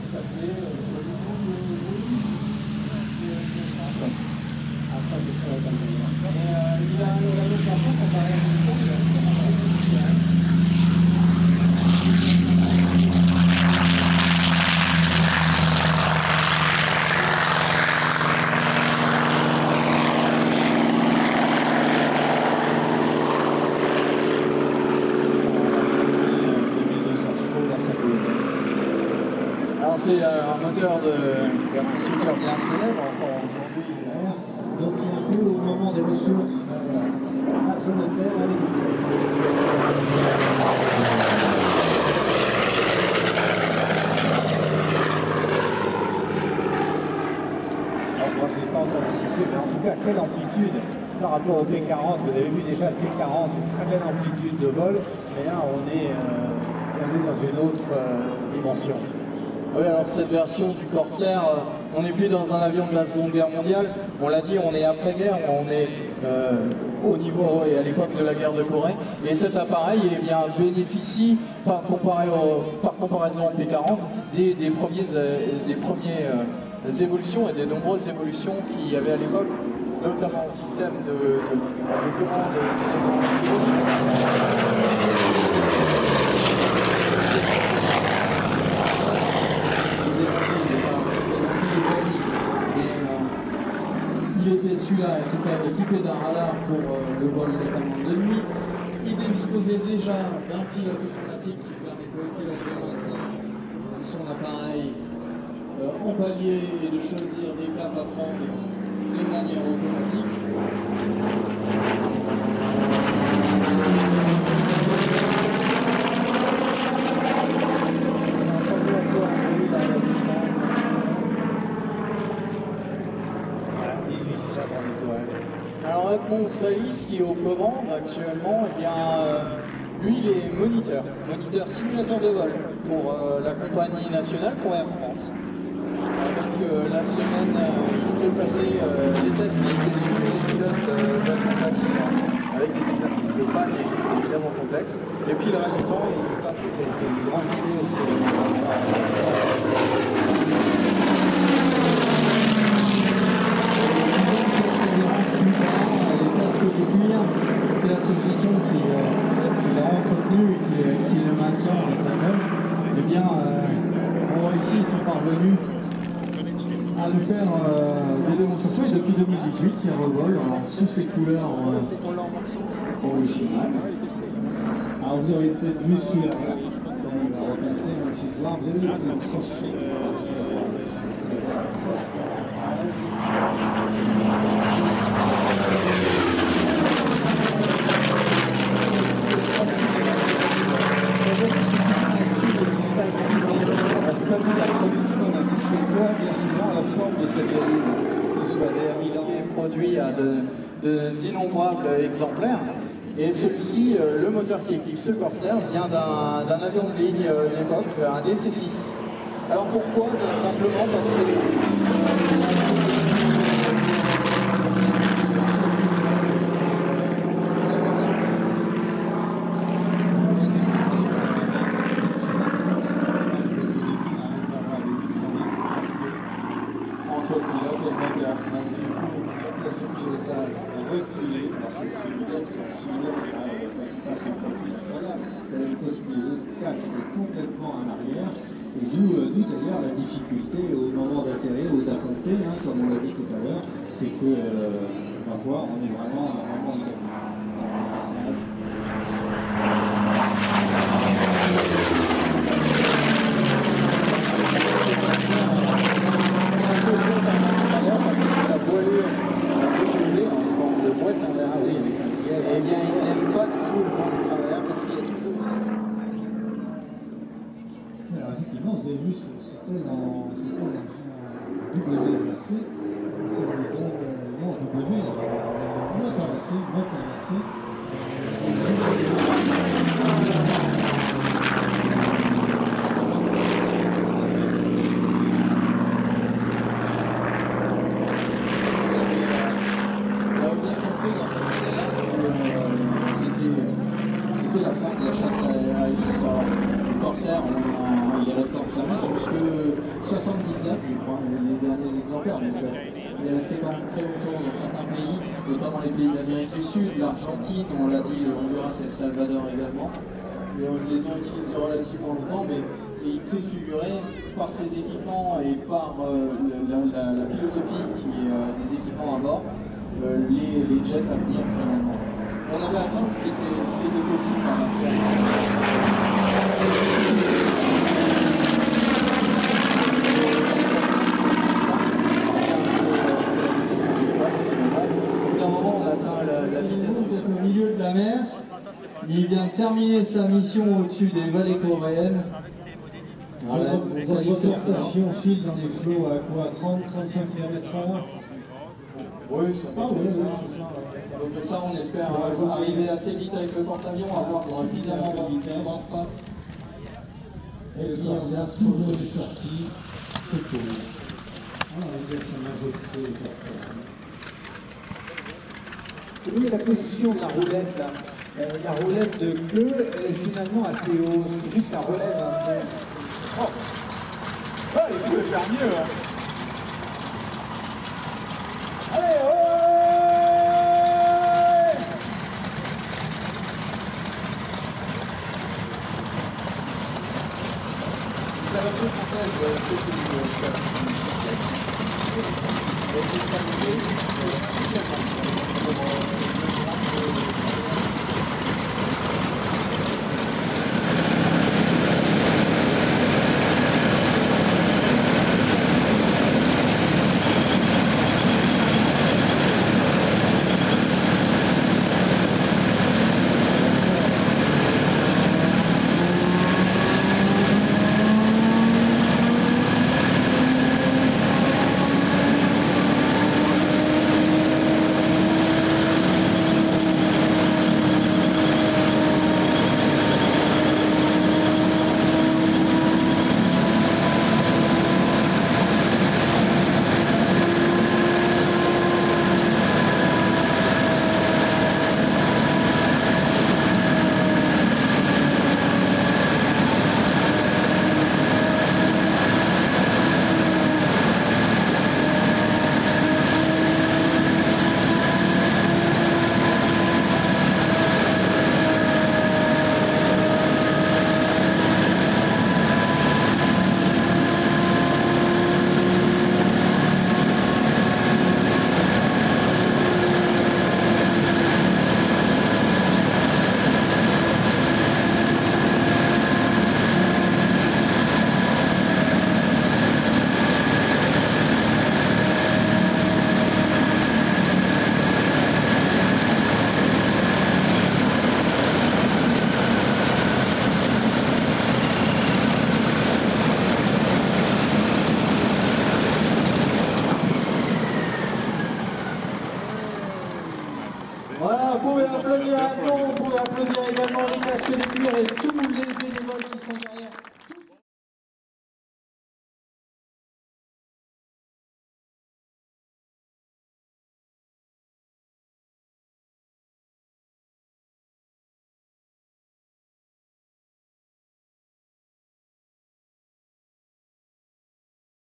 s'appelait Moïse de Centre. Après, je suis à et il a donc après sa carrière militaire, il a commencé c'est un moteur d'un constructeur bien célèbre encore aujourd'hui. Donc c'est un peu au moment des ressources. Je notais à l'éditeur. Alors moi je ne l'ai pas encore décidé, mais en tout cas quelle amplitude par rapport au P40. Vous avez vu déjà le P40, une très belle amplitude de vol, mais là on est dans une autre dimension. Oui, alors cette version du Corsair, on n'est plus dans un avion de la Seconde Guerre mondiale. On l'a dit, on est après-guerre, on est au niveau et à l'époque de la guerre de Corée. Et cet appareil eh bien, bénéficie, par comparaison au P40, des premières évolutions et des nombreuses évolutions qu'il y avait à l'époque, notamment au système de commande d'éléments hydrauliques. Il était celui-là, en tout cas équipé d'un radar pour le vol notamment de nuit. Il disposait déjà d'un pilote automatique qui permettait au pilote de maintenir son appareil en palier et de choisir des caps à prendre de manière automatique. Alors Edmond Salis, qui est aux commandes actuellement, eh bien, lui il est moniteur simulateur de vol pour la compagnie nationale, pour Air France. Donc la semaine, il fait passer des tests, il fait suivre les pilotes de la compagnie avec des exercices de panne évidemment complexes. Et puis le reste du temps, il passe une grande chose. C'est l'association qui l'a entretenu et qui le maintient avec la même. Eh bien, on réussit, ils sont parvenus à nous faire des démonstrations et depuis 2018, il revole sous ses couleurs originales. Alors vous aurez peut-être vu sur il va repasser ensuite voir, vous avez vu le crochet. Comme la production d'un constructeur, bien souvent la forme de cette value, que ce soit des Milan, qui est produit à d'innombrables exemplaires. Et celui-ci, le moteur qui équipe ce Corsair, vient d'un avion de ligne d'époque, un DC-6. Alors pourquoi? Bien simplement parce que complètement à l'arrière, et d'où d'ailleurs la difficulté au moment d'atterrir ou d'apponter, comme on l'a dit tout à l'heure, c'est que parfois on est vraiment dans le passage. c'est un peu chaud par travers parce que sa voilure en forme de boîte inversée, et bien il n'aime pas du tout le vent de travers parce qu'il y a toujours Alors effectivement, vous avez vu, c'était dans WRC, c'est non, W, motte inversée. C'était la fin de la chasse à Alice. Corsair, il est resté en service jusque 79, je crois, les derniers exemplaires. Donc, il est resté quand même très longtemps dans certains pays, notamment les pays d'Amérique du Sud, l'Argentine, on l'a dit, le Honduras et le Salvador également. Et on les a utilisés relativement longtemps, mais il préfigurait par ses équipements et par la philosophie qui est des équipements à bord, les jets à venir finalement. On avait atteint ce qui était possible par l'intérieur. Au milieu de la mer, il vient de terminer sa mission au-dessus des vallées coréennes. Votre porte-avions file dans des flots à quoi, 30-35 km/h? Oui, ça peut être ça. Donc ça, on espère arriver assez vite avec le porte-avions, avoir suffisamment de vent de face. Et le Corsair, toujours est sorti, c'est cool. On va dire sa majesté le Corsair. Vous voyez la position de la roulette là. La roulette de queue, elle est finalement assez hausse, c'est juste ça relève un peu. Oh. Ah, il pouvait faire mieux, hein. Allez, la version française, c'est une elle a été fabriquée spécialement Voilà, vous pouvez applaudir Adnon, vous pouvez applaudir également les casques de cuir et tous les bénévoles qui sont derrière.